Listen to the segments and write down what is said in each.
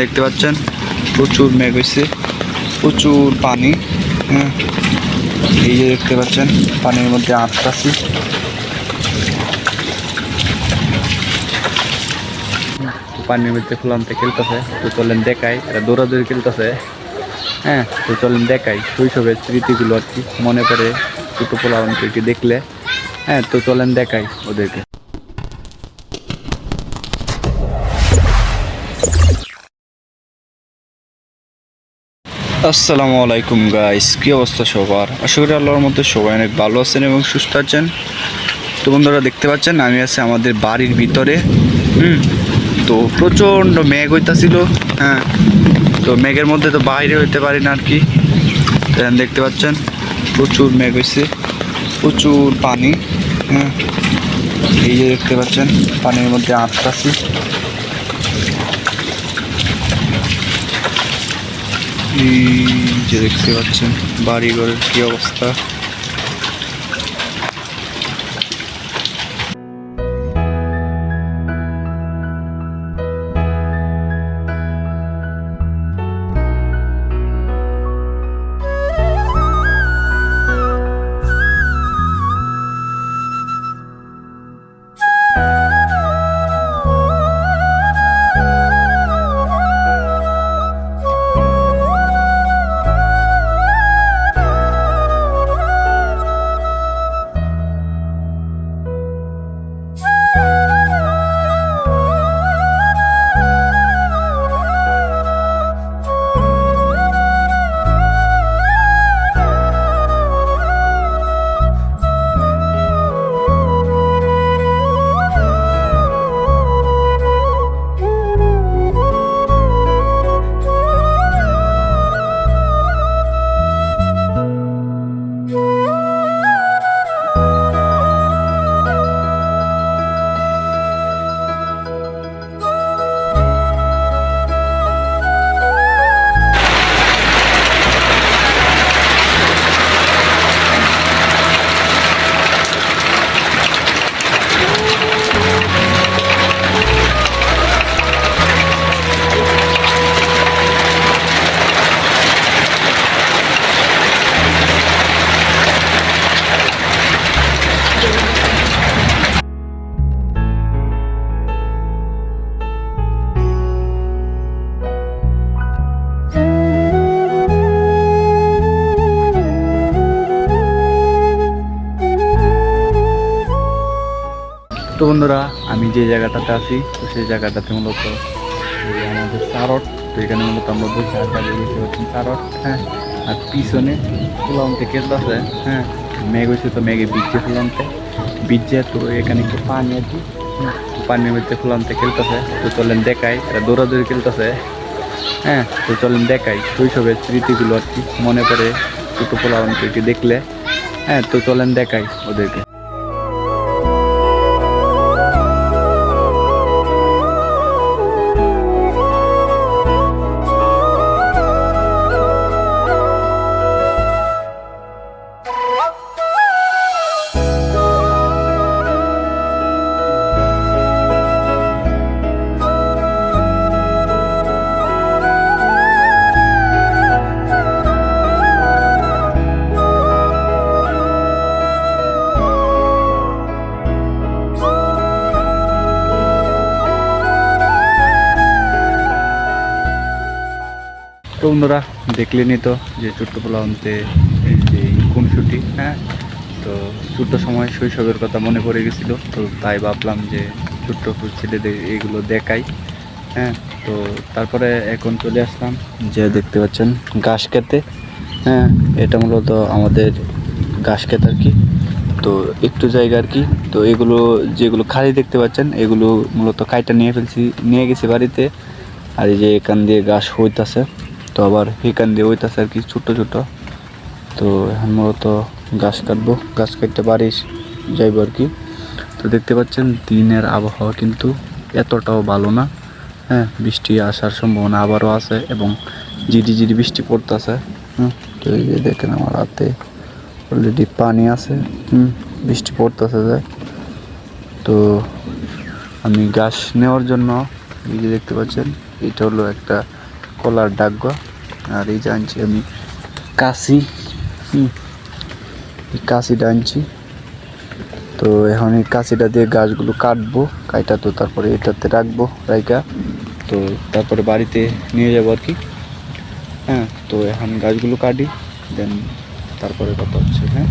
দেখতে পাচ্ছেন প্রচুর মেঘ হয়েছে, প্রচুর পানি। হ্যাঁ, এই যে দেখতে পাচ্ছেন পানির মধ্যে আটকাছি। পানির মধ্যে ফুলান্তে খেলতেছে, তো চলেন দেখাই। এরা দৌড়াদৌড়ি খেলতেছে। হ্যাঁ, তো চলেন দেখাই শৈশবের স্মৃতিগুলো আর কি মনে পড়ে ছোটো পোলাপানকে দেখলে। হ্যাঁ, তো চলেন দেখাই ওদেরকে। আসসালামু আলাইকুম গাইস, কী অবস্থা সবার? আশা করি আল্লাহর মধ্যে সবাই অনেক ভালো আছেন এবং সুস্থ আছেন। তো বন্ধুরা দেখতে পাচ্ছেন আমি আছি আমাদের বাড়ির ভিতরে। তো প্রচণ্ড মেঘ হইতাছিল। হ্যাঁ, তো মেঘের মধ্যে তো বাইরে হইতে পারি না আর কি। দেখতে পাচ্ছেন প্রচুর মেঘ হয়েছে, প্রচুর পানি। হ্যাঁ, এই যে দেখতে পাচ্ছেন পানির মধ্যে আটকাছি। এই যে দেখতে পাচ্ছেন বাড়িঘরের কি অবস্থা। তো বন্ধুরা আমি যে জায়গাটাতে আছি, তো সেই জায়গাটাতে মূলত আমাদের চারট। তো এখানে মূলত আমরা বসে আড্ডা দিয়েছি হচ্ছেন চারট। হ্যাঁ, আর পিছনে ফুলান্তে খেলতেছে। হ্যাঁ, মেঘ হয়েছে তো মেঘে বিজে ফুলান্তে বিজে, তো এখানে একটু পানি আর কি। পানির মধ্যে ফুলান্তে খেলতেছে, তো চলেন দেখাই। এরা দৌড়াদৌড়ি খেলতেছে। হ্যাঁ, তো চলেন দেখাই শৈশবের স্মৃতিগুলো আর কি মনে পড়ে ছোটো পোলাপানকে দেখলে। হ্যাঁ, তো চলেন দেখাই ওদেরকে। তো বন্ধুরা দেখলেনি তো যে ছোট্ট পোলাপানতে এই যে খুনসুটি। হ্যাঁ, তো ছোট্ট সময় শৈশবের কথা মনে পড়ে গেছিল, তো তাই ভাবলাম যে ছোট্ট ছেলেদের এগুলো দেখাই। হ্যাঁ, তো তারপরে এখন চলে আসলাম যে দেখতে পাচ্ছেন ঘাস খেতে। হ্যাঁ, এটা মূলত আমাদের ঘাস ক্ষেত আর কি। তো একটু জায়গা আর কি। তো এগুলো যেগুলো খালি দেখতে পাচ্ছেন এগুলো মূলত কাইটা নিয়ে গেছি বাড়িতে। আর এই যে এখান দিয়ে ঘাস হইতাছে, তো আবার এখান দিয়ে হইতাছে আর কি ছোট ছোট। তো এখন মূলত ঘাস কাটবো, ঘাস কাটতে বাড়ি যাইব আর কি। তো দেখতে পাচ্ছেন দিনের আবহাওয়া কিন্তু এতটাও ভালো না। হ্যাঁ, বৃষ্টি আসার সম্ভাবনা আবারও আছে এবং ঝিরি ঝিরি বৃষ্টি পড়তেছে। তো এই যে দেখেন আমার হাতে অলরেডি পানি আছে। বৃষ্টি পড়তেছে যায়। তো আমি ঘাস নেওয়ার জন্য এই যে দেখতে পাচ্ছেন এটা হলো একটা কলার ডাগ্গা, আর এই যে আনছি আমি কাশি। এই কাশিটা আনছি। তো এখন এই কাশিটা দিয়ে গাছগুলো কাটবো, কাইটা তো তারপরে এটাতে রাখবো রাইকা, তো তারপরে বাড়িতে নিয়ে যাবো আর কি। হ্যাঁ, তো এখন গাছগুলো কাটি, দেন তারপরে কথা হচ্ছে। হ্যাঁ,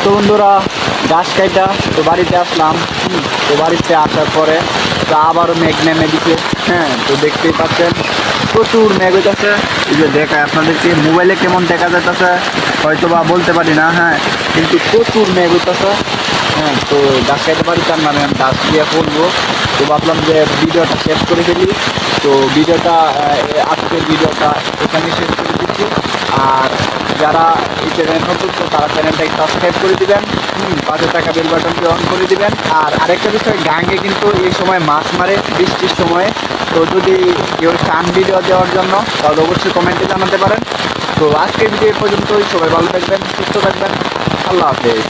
তো বন্ধুরা গাছ কাইটা তো বাড়িতে আসলাম। তো বাড়িতে আসার পরে তো আবারও মেঘ নেমে দিছে। হ্যাঁ, তো দেখতেই পাচ্ছেন প্রচুর মেঘ হইতেছে। এই যে দেখায় আপনাদেরকে, মোবাইলে কেমন দেখা যাইতেছে হয়তো বা বলতে পারি না। হ্যাঁ, কিন্তু প্রচুর মেঘ হইতেছে। হ্যাঁ, তো গাছ কাইতে পারি তার মানে আমি গাছ দিয়ে করবো। তো ভাবলাম যে ভিডিওটা শেষ করে ফেলি। তো ভিডিওটা আজকের ভিডিওটা এখানে শেষ করে দিচ্ছি। আর যারা এই চ্যানেল নতুন, তো তারা চ্যানেলটাকে সাবস্ক্রাইব করে দিবেন, পাশে থাকা বেল বাটনটি অন করে দিবেন। আর আরেকটা বিষয়, গাঙ্গে কিন্তু এই সময় মাছ মারে বৃষ্টির সময়ে। তো যদি কেউ চান ভিডিও দেওয়ার জন্য, তাহলে অবশ্যই কমেন্টে জানাতে পারেন। তো আজকের ভিডিও পর্যন্তই, সবাই ভালো থাকবেন, সুস্থ থাকবেন, আল্লাহ হাফেজ।